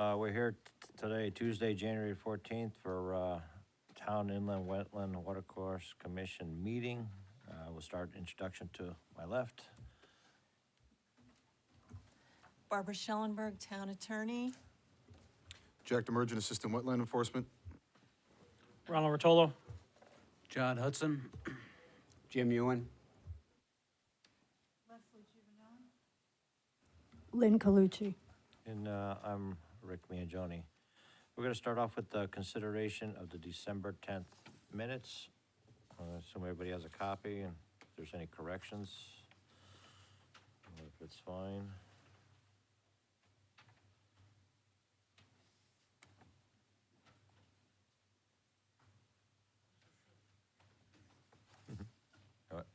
We're here today, Tuesday, January 14th, for Town Inland Wetland Watercourse Commission meeting. We'll start introduction to my left. Barbara Schellenberg, Town Attorney. Jack Demergent, Assistant Wetland Enforcement. Ronald Rotolo. John Hudson. Jim Ewan. Lynn Colucci. And I'm Rick Miagioni. We're going to start off with the consideration of the December 10th minutes. Assume everybody has a copy, and if there's any corrections, if it's fine. What?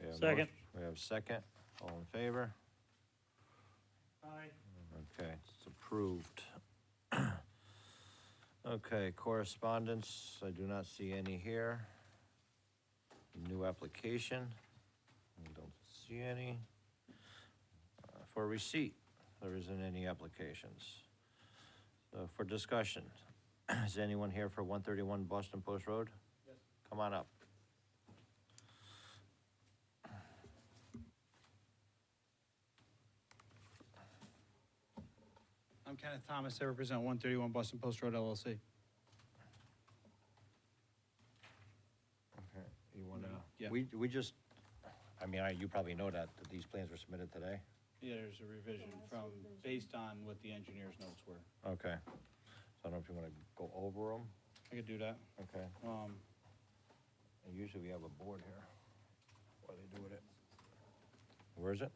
We have Second. motion- We have second. All in favor? Aye. Okay, it's approved. Okay, correspondence, I do not see any here. New application, I don't see any. For receipt, there isn't any applications. For discussion, is anyone here for 131 Boston Post Road? Yes. Come on up. I'm Kenneth Thomas. I represent 131 Boston Post Road LLC. Okay, you wanna, Yeah. we just, I mean, you probably know that these plans were submitted today? Yeah, there's a revision based on what the engineer's notes were. Okay, so I don't know if you wanna go over them, I could do that. okay? And usually we have a board here. What do they do with it? Where is it?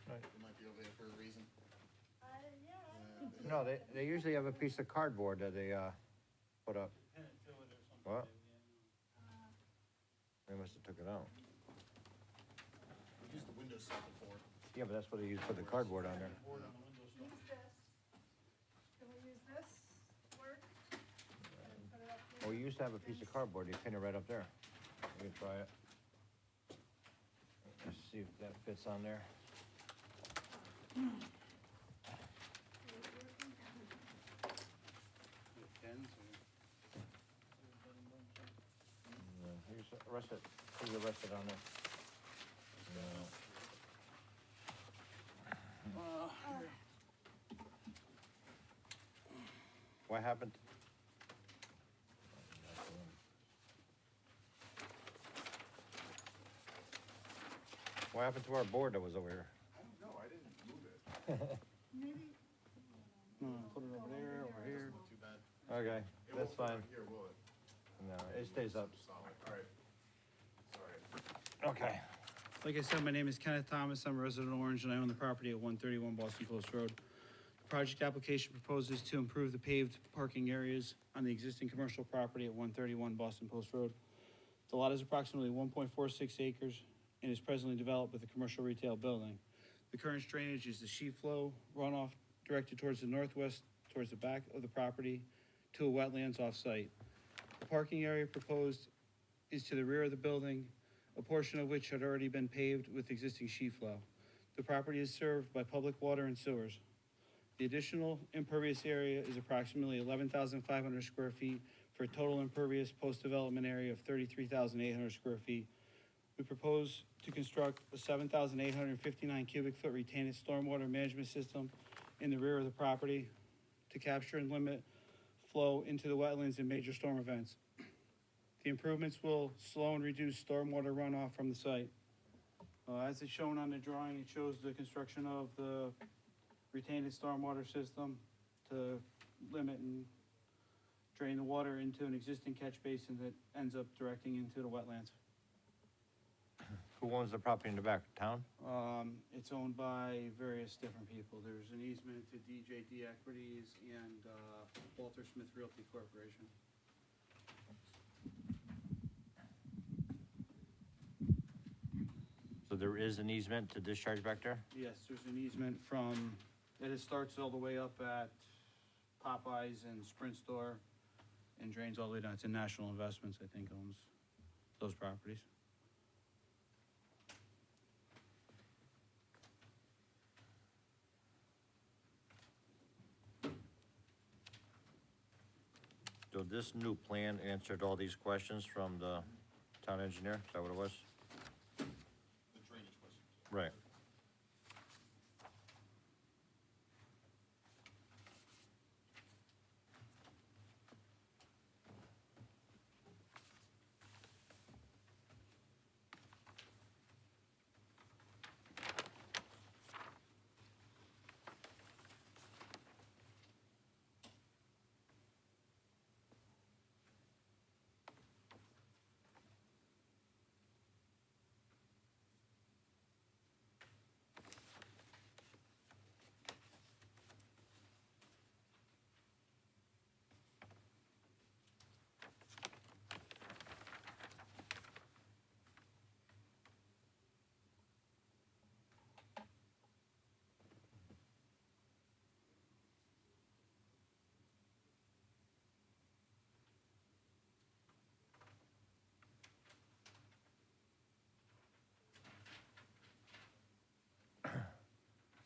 It might be over there for a reason. No, they usually have a piece of cardboard that they, put up. What? They must have took it out. We used the windowsill before. Yeah, but that's what they use, put the cardboard on there. Use this. Can we use this word? And put it up here? Well, we used to have a piece of cardboard, you pin it right up there. We can try it. Let's see if that fits on there. Rest it, leave the rest it on there. What happened? What happened to our board that was over here? I don't know, I didn't move it. Maybe, Put it over there, over here. Not too bad. Okay, It that's won't fit fine. on here, will it? No, it stays up. Solid, all right. Sorry. Okay. Like I said, my name is Kenneth Thomas. I'm a resident of Orange, and I own the property at 131 Boston Post Road. The project application proposes to improve the paved parking areas on the existing commercial property at 131 Boston Post Road. The lot is approximately 1.46 acres and is presently developed with a commercial retail building. The current drainage is the sheet flow runoff directed towards the northwest, towards the back of the property to a wetlands off-site. The parking area proposed is to the rear of the building, a portion of which had already been paved with existing sheet flow. The property is served by public water and sewers. The additional impervious area is approximately 11,500 square feet for a total impervious post-development area of 33,800 square feet. We propose to construct a 7,859 cubic foot retained stormwater management system in the rear of the property to capture and limit flow into the wetlands in major storm events. The improvements will slow and reduce stormwater runoff from the site. As it's shown on the drawing, it shows the construction of the retained stormwater system to limit and drain the water into an existing catch basin that ends up directing into the wetlands. Who owns the property in the back? Town? It's owned by various different people. There's an easement to DJD Equities and Walter Smith Realty Corporation. So there is an easement to discharge back there? Yes, there's an easement from, it starts all the way up at Popeyes and Sprint Store and drains all the way down to National Investments, I think, owns those properties. So this new plan answered all these questions from the town engineer, is that what it was? The drainage question. Right.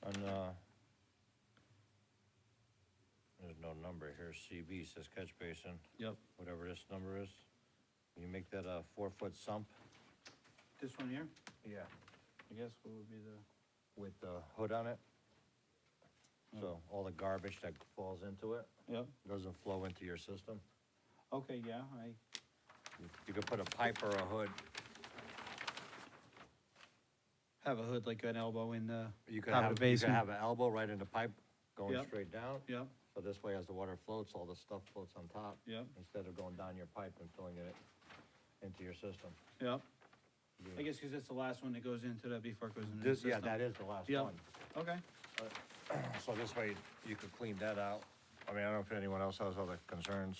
On, there's no number here, CB says catch basin, Yep. whatever this number is. Can you make that a 4-foot sump? This one here, Yeah. I guess, what would be the, With the hood on it? So all the garbage that falls into it yep, doesn't flow into your system? okay, yeah, You could put a pipe or a hood, have a hood like an elbow in the, you could Have a have, you could basin. have an elbow right in the pipe going Yep. straight down. yep, So this way, as the water floats, all the stuff floats on top. yep, Instead of going down your pipe and filling it into your system. yep. I guess because it's the last one that goes into that before it goes into the This, system. yeah, that is the last Yep. one. Okay, So this way, you could clean that out. I mean, I don't know if anyone else has other concerns.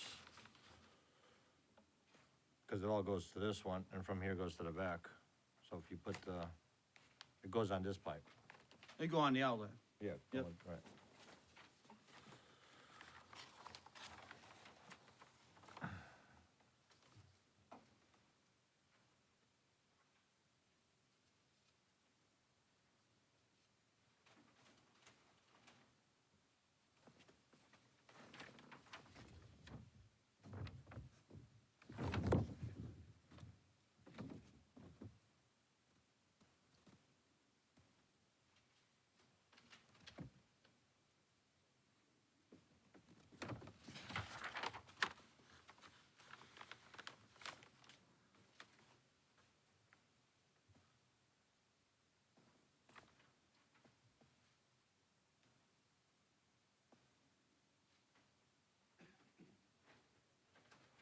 Because it all goes to this one, and from here goes to the back. So if you put the, it goes on this pipe. they go on the outlet. Yeah. Yep. going- Right.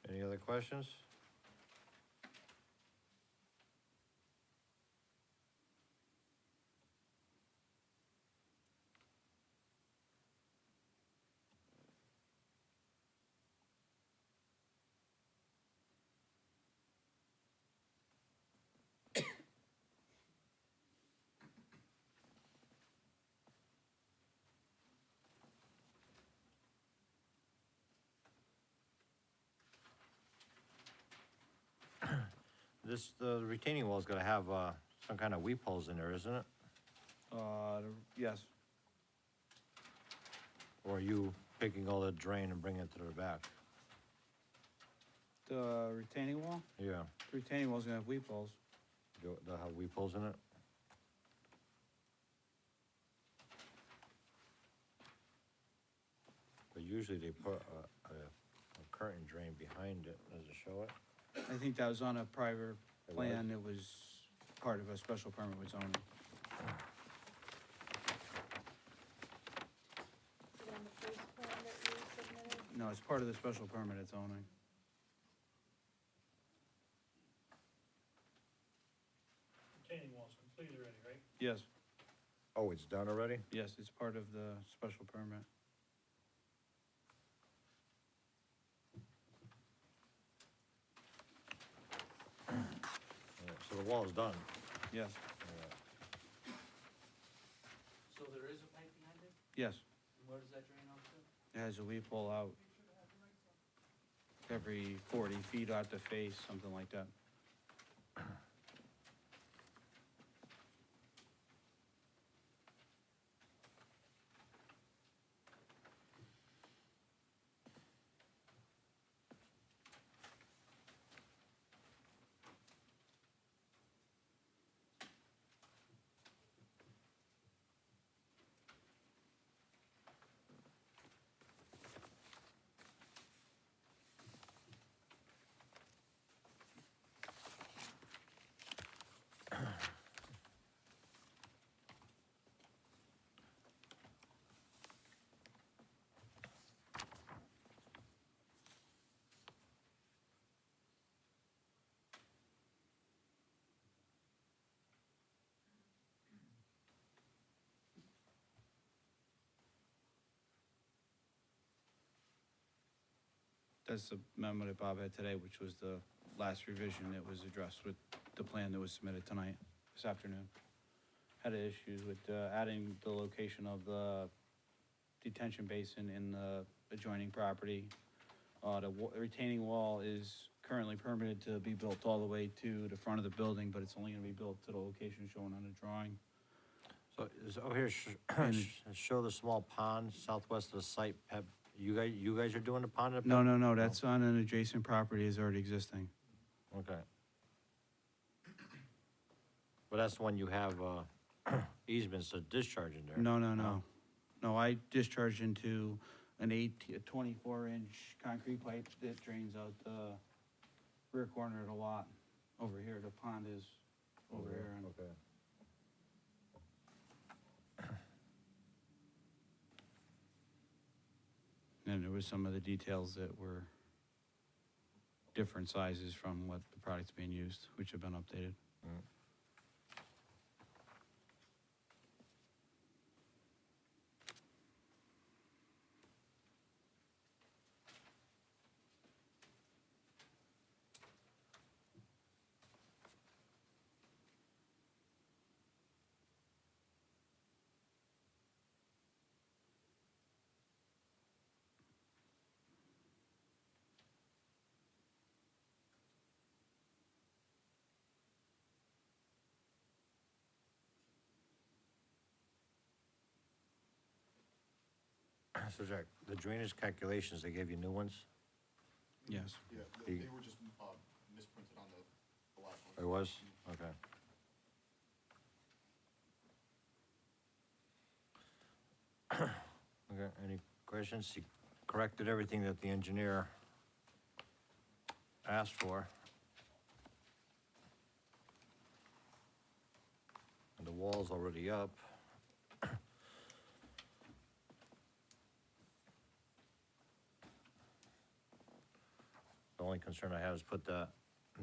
Any other questions? This, the retaining wall is gonna have, some kind of weep holes in there, isn't it? Yes, Or are you picking all the drain and bringing it to the back? the retaining wall, Yeah, the retaining wall's gonna have weep holes. they'll have weep holes in it? But usually they put a curtain drain behind it, does it show it? I think that was on a prior It plan, it was part of a special permit with zoning. Is it on the first plan that you submitted? No, it's part of the special permit at zoning. Retaining wall's complete already, right? Yes, Oh, it's done already? yes, it's part of the special permit. Yeah, so the wall's done. Yes, Yeah. So there is a pipe behind it? yes, And where does that drain off to? it has a weep hole out. every 40 feet out the face, something like that. That's the memo that Bob had today, which was the last revision that was addressed with the plan that was submitted tonight, this afternoon. Had issues with adding the location of the detention basin in the adjoining property. The retaining wall is currently permitted to be built all the way to the front of the building, but it's only gonna be built to the location shown on the drawing. So, over here, show the small pond southwest of the site. You guys are doing the pond? at No, Pep? no, no, that's on an adjacent property, is already existing. Okay. But that's the one you have, easements to discharge in there? No, no, no. No, I discharged into a 24-inch concrete pipe that drains out the rear corner of the lot. Over here, the pond is over here. And Okay. then there was some of the details that were different sizes from what the product's being used, which have been updated. So Jack, the drainage calculations, they gave you new ones? Yes. Yeah, The- they were just misprinted on the last one. It was? Okay. Okay, any questions? He corrected everything that the engineer asked for. And the wall's already up. The only concern I have is put the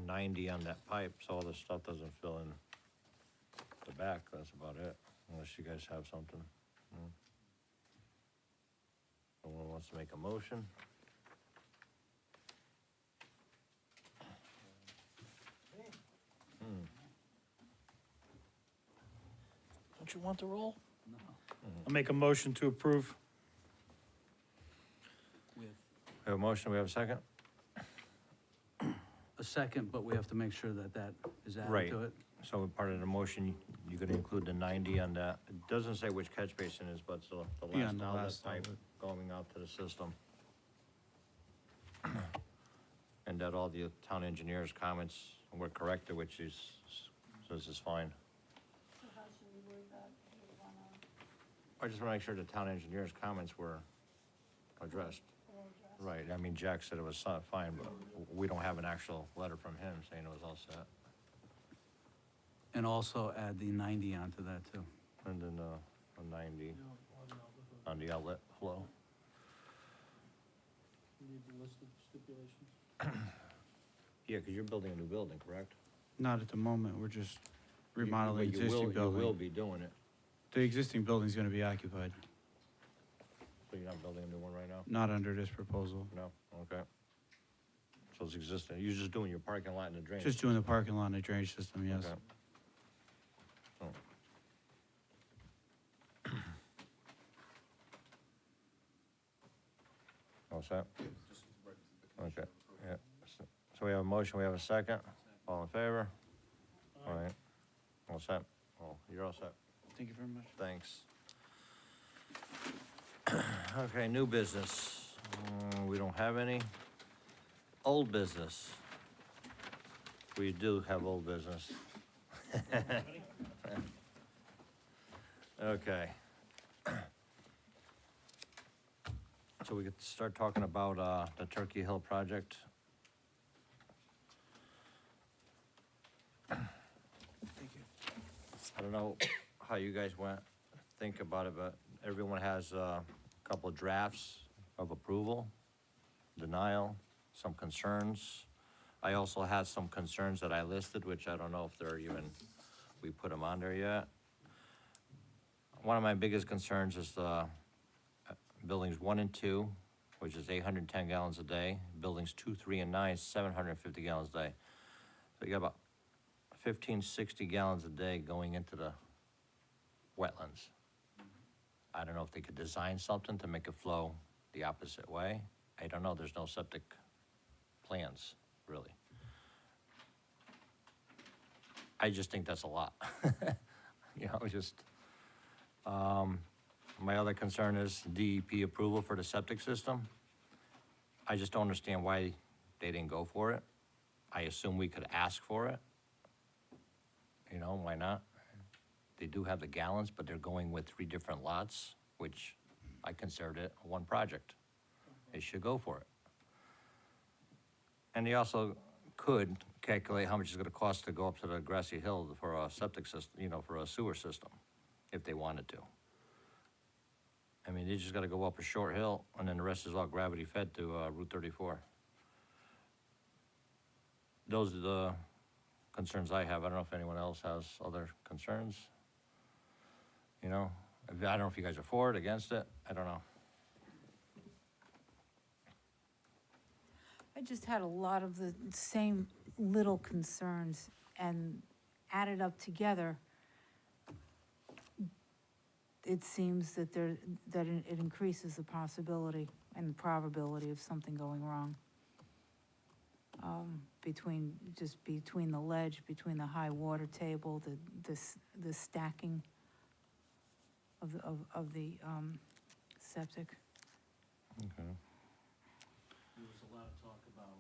90 on that pipe, so all this stuff doesn't fill in the back, that's about it, unless you guys have something. Someone wants to make a motion? Don't you want the roll? I'll make a motion to approve. With We have a motion, we have a second? a second, but we have to make sure that that is added Right. to it. So part of the motion, you could include the 90 on that. It doesn't say which catch basin is, but it's the Yeah, last on the outlet last pipe outlet. going out to the system. And that all the town engineer's comments were corrected, which is, says is fine. So how should we word that? Do we wanna, I just want to make sure the town engineer's comments were addressed. or address? Right, I mean, Jack said it was fine, but we don't have an actual letter from him saying it was all set. And also add the 90 onto that too. And then, a 90 on the outlet flow. You need the list of stipulations. Yeah, because you're building a new building, correct? Not at the moment, we're just remodeling But you will- existing You will building. be doing it, The existing building's gonna be occupied, so you're not building a new one right now? not under this proposal. No, okay. So it's existing, you're just doing your parking lot and the drainage? Just doing the parking lot and the drainage system, yes. Okay. Oh. All set? Yeah, just right, the condition Okay. of approval. So we have a motion, we have a second. All in favor? All right. All set? Oh, you're all set. Thank you very much. Thanks. Okay, new business. We don't have any. Old business. We do have old business. Okay. So we could start talking about, the Turkey Hill project. Thank you. I don't know how you guys think about it, but everyone has a couple of drafts of approval, denial, some concerns. I also had some concerns that I listed, which I don't know if they're even, we put them on there yet. One of my biggest concerns is buildings 1 and 2, which is 810 gallons a day. Buildings 2, 3, and 9, 750 gallons a day. So you got about 1560 gallons a day going into the wetlands. I don't know if they could design something to make it flow the opposite way. I don't know, there's no septic plans, really. I just think that's a lot. You know, my other concern is DEP approval for the septic system. I just don't understand why they didn't go for it. I assume we could ask for it. You know, why not? They do have the gallons, but they're going with 3 different lots, which I considered it one project. They should go for it. And they also could calculate how much it's gonna cost to go up to the grassy hill for a septic system, you know, for a sewer system, if they wanted to. I mean, they just gotta go up a short hill, and then the rest is all gravity fed to Route 34. Those are the concerns I have. I don't know if anyone else has other concerns. You know, I don't know if you guys are for it, against it, I don't know. I just had a lot of the same little concerns, and added up together, it seems that it increases the possibility and probability of something going wrong. Between the ledge, between the high water table, the stacking of the septic. Okay. There was a lot of talk about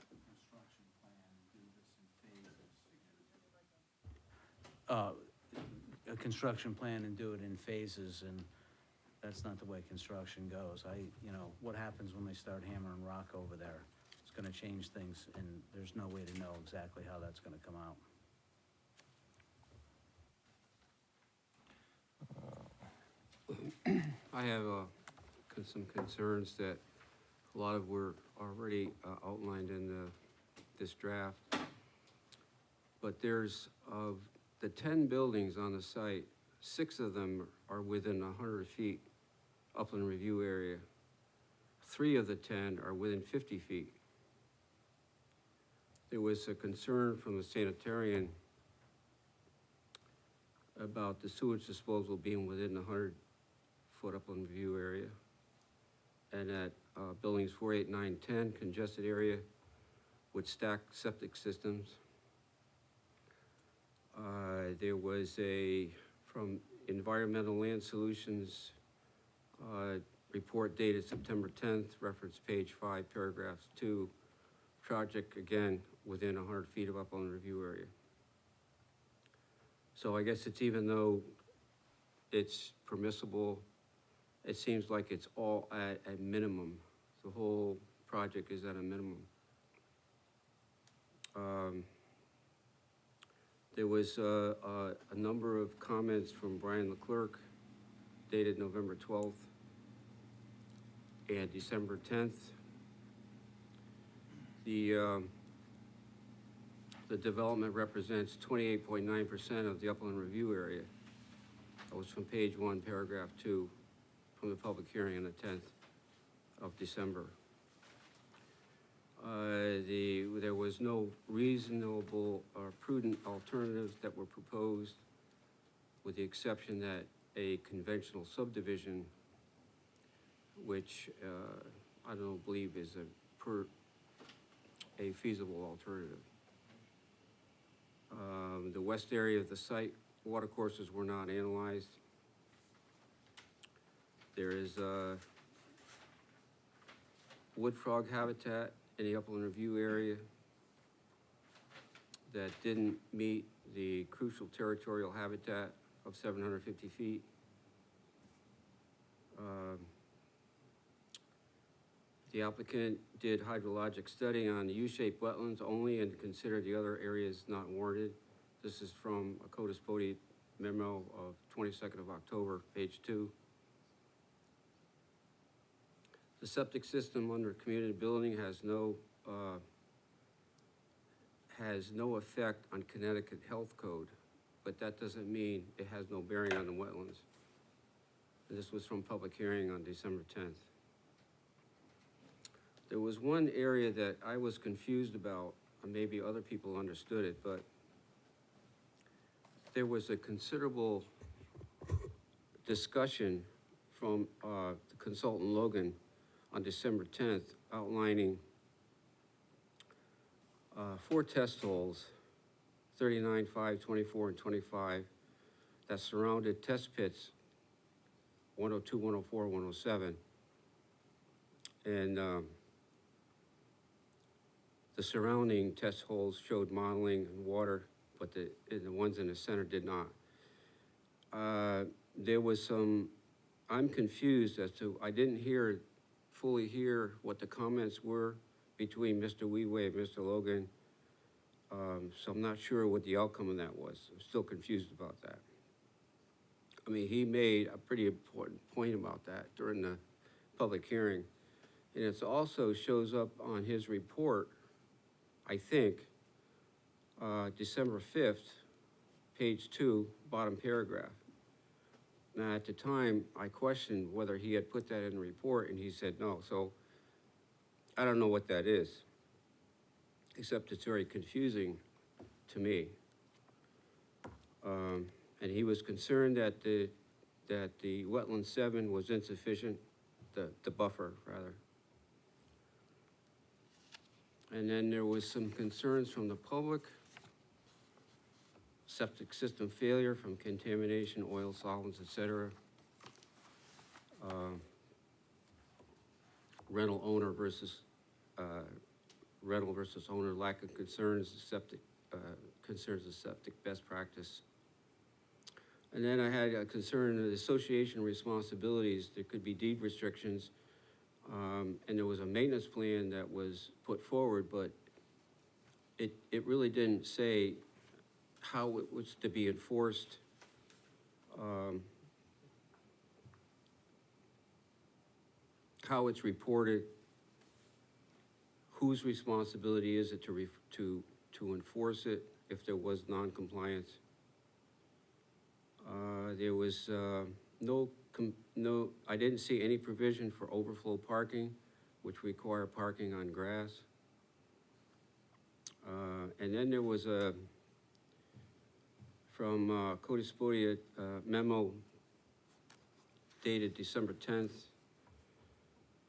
construction plan and do this in phases. A construction plan and do it in phases, and that's not the way construction goes. You know, what happens when they start hammering rock over there? It's gonna change things, and there's no way to know exactly how that's gonna come out. I have some concerns that a lot of were already outlined in this draft. But there's, of the 10 buildings on the site, 6 of them are within 100 feet upland review area. 3 of the 10 are within 50 feet. There was a concern from the sanitarian about the sewage disposal being within the 100-foot upland review area. And at buildings 4, 8, 9, 10, congested area with stacked septic systems. There was from Environmental Land Solutions, report dated September 10th, reference page 5, paragraphs 2, project again within 100 feet of upland review area. So I guess it's, even though it's permissible, it seems like it's all at a minimum. The whole project is at a minimum. There was a number of comments from Brian Leclerc dated November 12th and December 10th. The development represents 28.9% of the upland review area. That was from page 1, paragraph 2, from the public hearing on the 10th of December. There was no reasonable or prudent alternatives that were proposed, with the exception that a conventional subdivision, which I don't believe is a feasible alternative. The west area of the site, watercourses were not analyzed. There is wood frog habitat in the upland review area that didn't meet the crucial territorial habitat of 750 feet. The applicant did hydrologic study on the U-shaped wetlands only and considered the other areas not warranted. This is from a CODIS Bodie memo of 22nd of October, page 2. The septic system under community building has no effect on Connecticut Health Code, but that doesn't mean it has no bearing on the wetlands. And this was from public hearing on December 10th. There was one area that I was confused about, and maybe other people understood it, but there was a considerable discussion from the consultant Logan on December 10th outlining 4 test holes, 39, 5, 24, and 25, that surrounded test pits 102, 104, 107. And the surrounding test holes showed modeling and water, but the ones in the center did not. There was some, I'm confused as to, I didn't fully hear what the comments were between Mr. Weeway and Mr. Logan. So I'm not sure what the outcome of that was. I'm still confused about that. I mean, he made a pretty important point about that during the public hearing. And it also shows up on his report, I think, December 5th, page 2, bottom paragraph. Now, at the time, I questioned whether he had put that in the report, and he said no. So I don't know what that is, except it's very confusing to me. And he was concerned that the wetland 7 was insufficient, the buffer, rather. And then there was some concerns from the public, septic system failure from contamination, oil, solvents, etc. Rental owner versus owner, lack of concerns, septic concerns of septic best practice. And then I had a concern of the association responsibilities. There could be deed restrictions. And there was a maintenance plan that was put forward, but it really didn't say how it was to be enforced. How it's reported, whose responsibility is it to enforce it if there was non-compliance. There was no, I didn't see any provision for overflow parking, which require parking on grass. And then there was from CODIS Bodie memo dated December 10th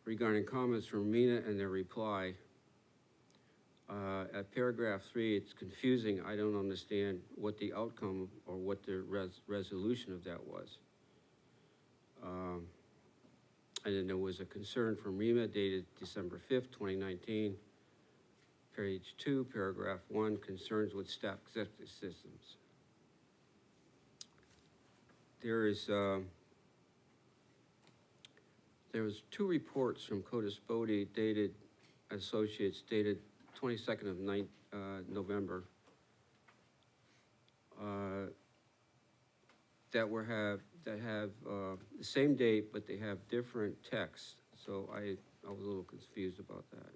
regarding comments from MENA and their reply. At paragraph 3, it's confusing. I don't understand what the outcome or what the resolution of that was. And then there was a concern from REMA dated December 5th, 2019. Page 2, paragraph 1, concerns with staff septic systems. There was 2 reports from CODIS Bodie dated, associates dated 22nd of November that have the same date, but they have different texts. So I was a little confused about that.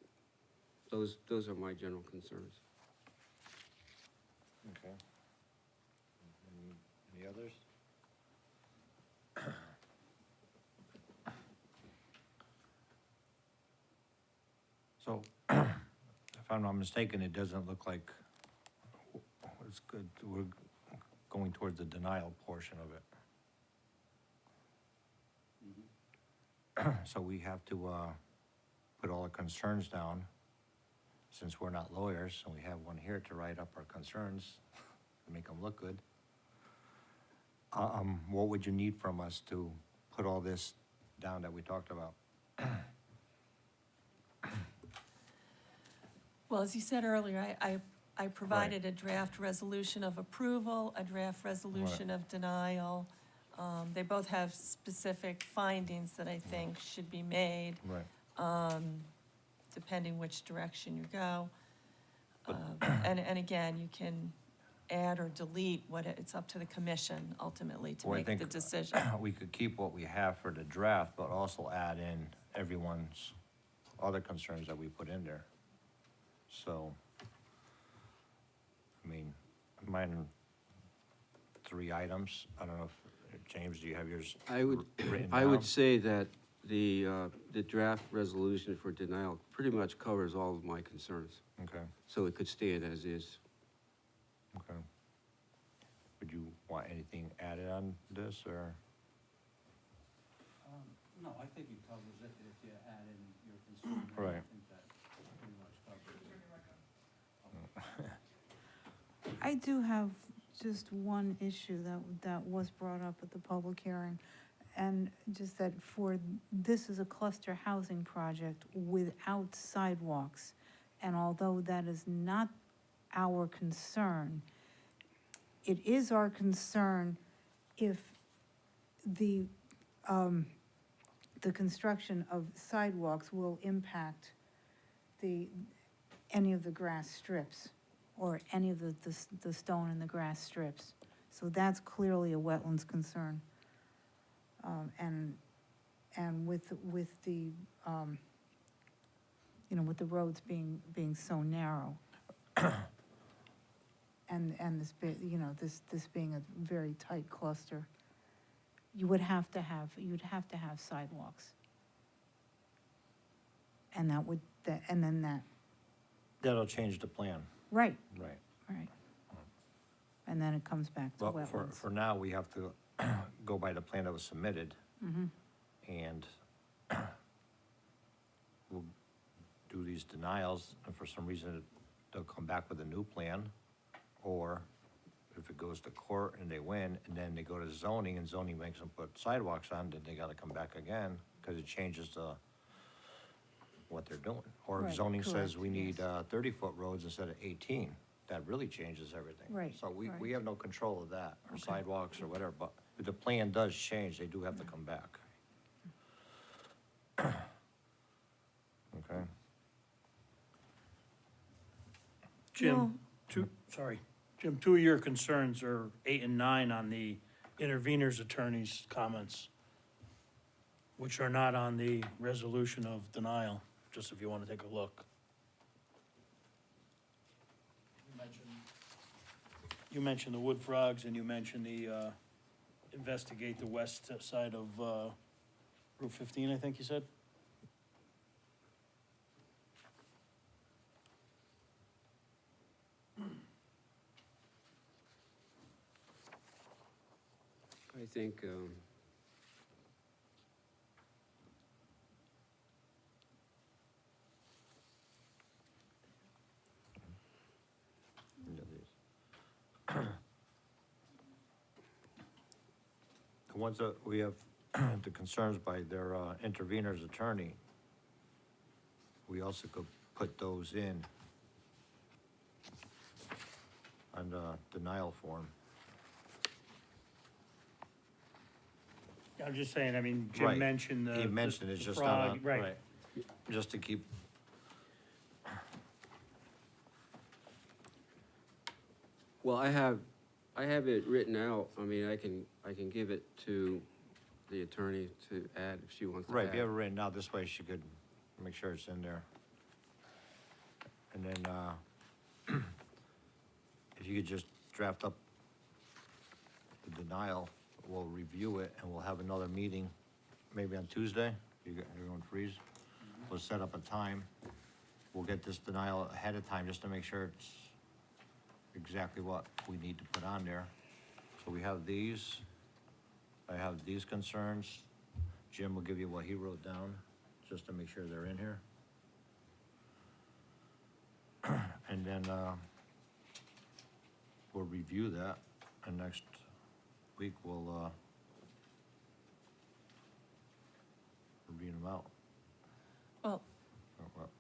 Those are my general concerns. Okay. Any others? So, if I'm not mistaken, it doesn't look like it's good, we're going towards the denial portion of it. So we have to put all the concerns down since we're not lawyers, and we have one here to write up our concerns, to make them look good, what would you need from us to put all this down that we talked about? Well, as you said earlier, I provided a draft resolution of approval, a draft resolution of denial. They both have specific findings that I think should be made, Right. depending which direction you go. And again, you can add or delete it's up to the commission ultimately to Well, I make the think decision. we could keep what we have for the draft, but also add in everyone's other concerns that we put in there. So, I mean, mine are 3 items. I don't know if, James, do you have yours I would, written I would down? say that the draft resolution for denial pretty much covers all of my concerns, Okay, so it could stand as is. okay. Would you want anything added on this, or? No, I think it covers it if you add in your concern. Right. I think that pretty much covers it. I do have just one issue that was brought up at the public hearing. And just that this is a cluster housing project without sidewalks. And although that is not our concern, it is our concern if the construction of sidewalks will impact any of the grass strips or any of the stone and the grass strips. So that's clearly a wetlands concern. And with the, with the roads being so narrow. And this being a very tight cluster, you'd have to have sidewalks. And That'll change the plan, right, right. right. And then it comes back to But wetlands. for now, we have to go by the plan that was submitted, Mhm. and we'll do these denials, and for some reason, they'll come back with a new plan, or if it goes to court and they win, and then they go to zoning, and zoning makes them put sidewalks on, then they gotta come back again, because it changes what they're doing. Or if Right, zoning says correct, we need yes. 30-foot roads instead of 18, that really changes everything. Right, So we right. have no control of that, or Okay. sidewalks or whatever, but if the plan does change, they do have to come back. Okay, Jim, Jim, 2 of your concerns are 8 and 9 on the intervener's attorney's comments, which are not on the resolution of denial, just if you want to take a look. You mentioned the wood frogs, and you mentioned the, investigate the west side of, Route 15, I think you said? I think, the ones that we have, the concerns by their intervener's attorney, we also could put those in on the denial form. I'm just saying, I mean, Right. Jim mentioned the. He mentioned it's the just not on, frog, right, just to keep, well, I have it written out. I mean, I can give it to the attorney to add if she wants to right, if you have it add. written out this way, she could make sure it's in there. And then, if you could just draft up the denial, we'll review it, and we'll have another meeting, maybe on Tuesday. Everyone freeze? We'll set up a time. We'll get this denial ahead of time, just to make sure it's exactly what we need to put on there. So we have these. I have these concerns. Jim will give you what he wrote down, just to make sure they're in here. And then, we'll review that, and next week we'll read them out. Well, Oh, well,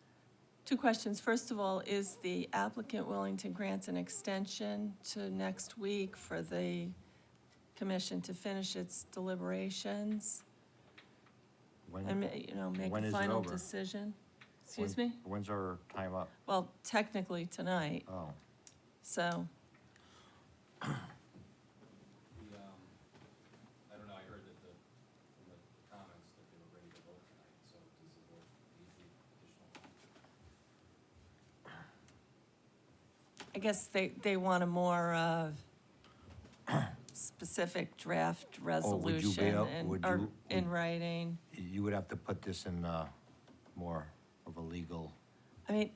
two questions. First of all, is the applicant willing to grant an extension to next week for the commission to finish its deliberations and, When, make when a is it final over? decision? Excuse me? when's our time up? Well, technically tonight, Oh, so, I don't know, I heard that from the comments that they were ready to vote tonight, so does the board need the additional? I guess they want a more, specific draft Oh, would you be resolution able- and, would or you- in writing. you would have to put this in, more of a legal, I mean,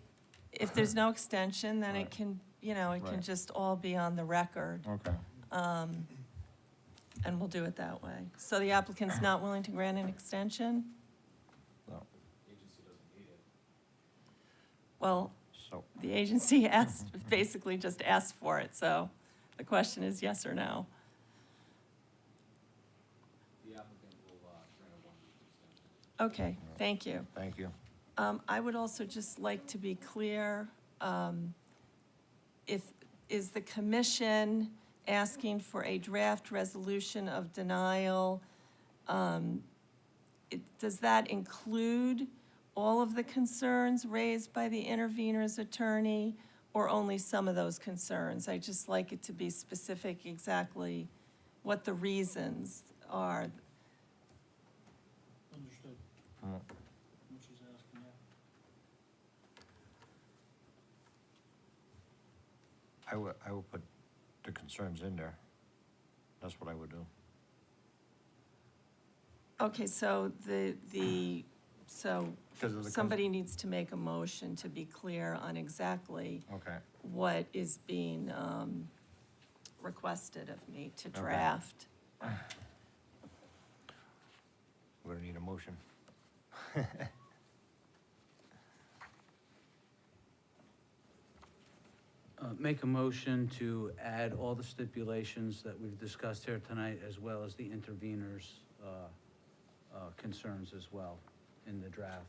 if there's no extension, then it Right. can, it can Right. just all be on the record, okay. and we'll do it that way. So the applicant's not willing to grant an extension? No, Agency doesn't need it. Well, so, the agency basically just asked for it, so the question is yes or no. The applicant will grant a one-week extension. Okay, thank you. thank you. I would also just like to be clear, is the commission asking for a draft resolution of denial? Does that include all of the concerns raised by the intervener's attorney, or only some of those concerns? I'd just like it to be specific exactly what the reasons are. Understood. Mm. What she's asking, yeah. I would put the concerns in there. That's what I would do. Okay, so so 'Cause of the somebody needs to make a motion to be clear on exactly Okay, what is being requested of me to draft. we're gonna need a motion. Make a motion to add all the stipulations that we've discussed here tonight, as well as the interveners' concerns as well in the draft.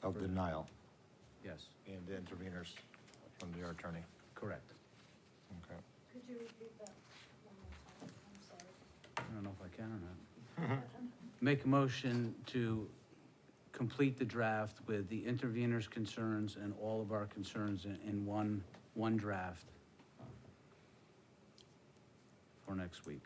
Of denial, Yes, and the interveners from their attorney. correct. Okay. Could you repeat that one more time? I'm sorry. I don't know if I can or not. Make a motion to complete the draft with the interveners' concerns and all of our concerns in one draft for next week.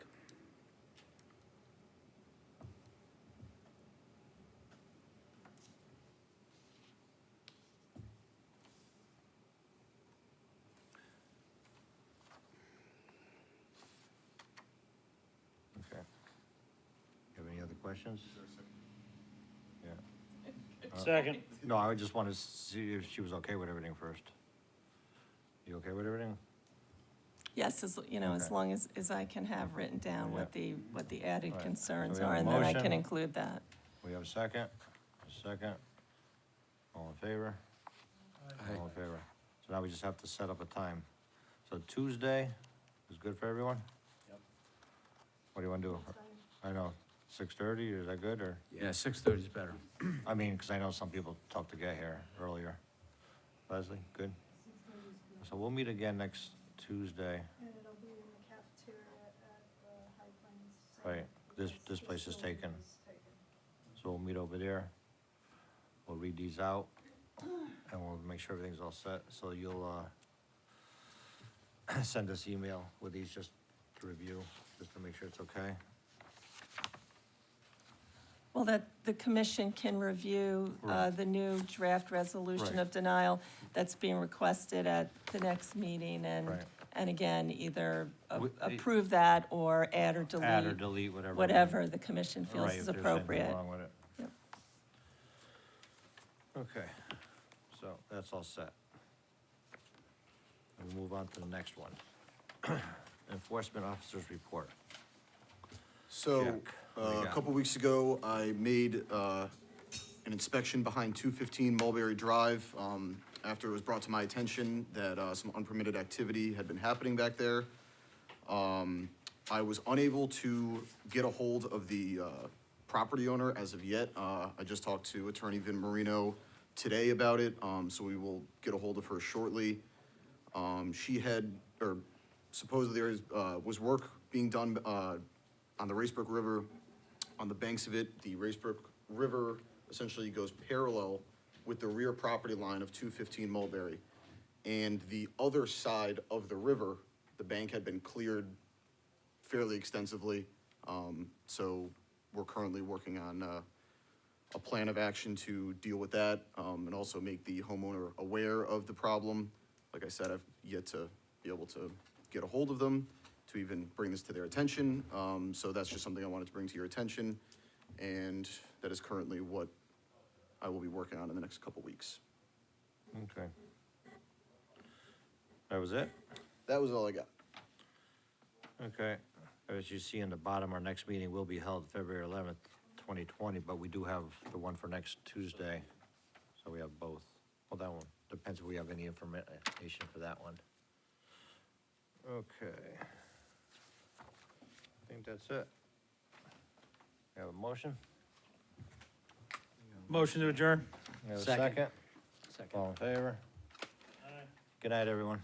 Okay. You have any other questions? Yeah. Second. No, I just wanted to see if she was okay with everything first. You okay with everything? Yes, as Okay. long as I can have written down what the added Right. concerns So we have are, a and then I motion. can include that. We have a second? A second? All in favor? All in favor. So now we just have to set up a time. So Tuesday is good for everyone? Yep. What do you wanna do? I know, 6:30, is that good, or? Yeah, 6:30 is better. I mean, because I know some people talk to get here earlier. Leslie, good? So we'll meet again next Tuesday. And it'll be in the cafeteria at the High Plains. Right, this place is taken. So we'll meet over there. We'll read these out, and we'll make sure everything's all set. So you'll, send us email with these just to review, just to make sure it's okay. Well, that the commission can review Right. the new draft resolution Right. of denial that's being requested at the next meeting, Right. and again, either We- approve that or add or delete. Add or delete, whatever. Whatever the commission feels Right, is if there's anything appropriate. wrong with it. Yep. Okay, so that's all set. We'll move on to the next one. Enforcement officers report. So, Jack, what do you a got? couple weeks ago, I made an inspection behind 215 Mulberry Drive. after it was brought to my attention that some unpermitted activity had been happening back there. I was unable to get a hold of the property owner as of yet. I just talked to Attorney Vin Marino today about it, so we will get a hold of her shortly. She had, or supposedly there was work being done on the Racebrook River, on the banks of it. The Racebrook River essentially goes parallel with the rear property line of 215 Mulberry. And the other side of the river, the bank had been cleared fairly extensively. So we're currently working on a plan of action to deal with that, and also make the homeowner aware of the problem. Like I said, I've yet to be able to get a hold of them to even bring this to their attention. So that's just something I wanted to bring to your attention, and that is currently what I will be working on in the next couple weeks. Okay. That was it? That was all I got. Okay. As you see in the bottom, our next meeting will be held February 11th, 2020, but we do have the one for next Tuesday. So we have both. Well, that one, depends if we have any information for that one. Okay. I think that's it. We have a motion? Motion to adjourn? We have a Second. second? Second. All in favor? Good night, everyone.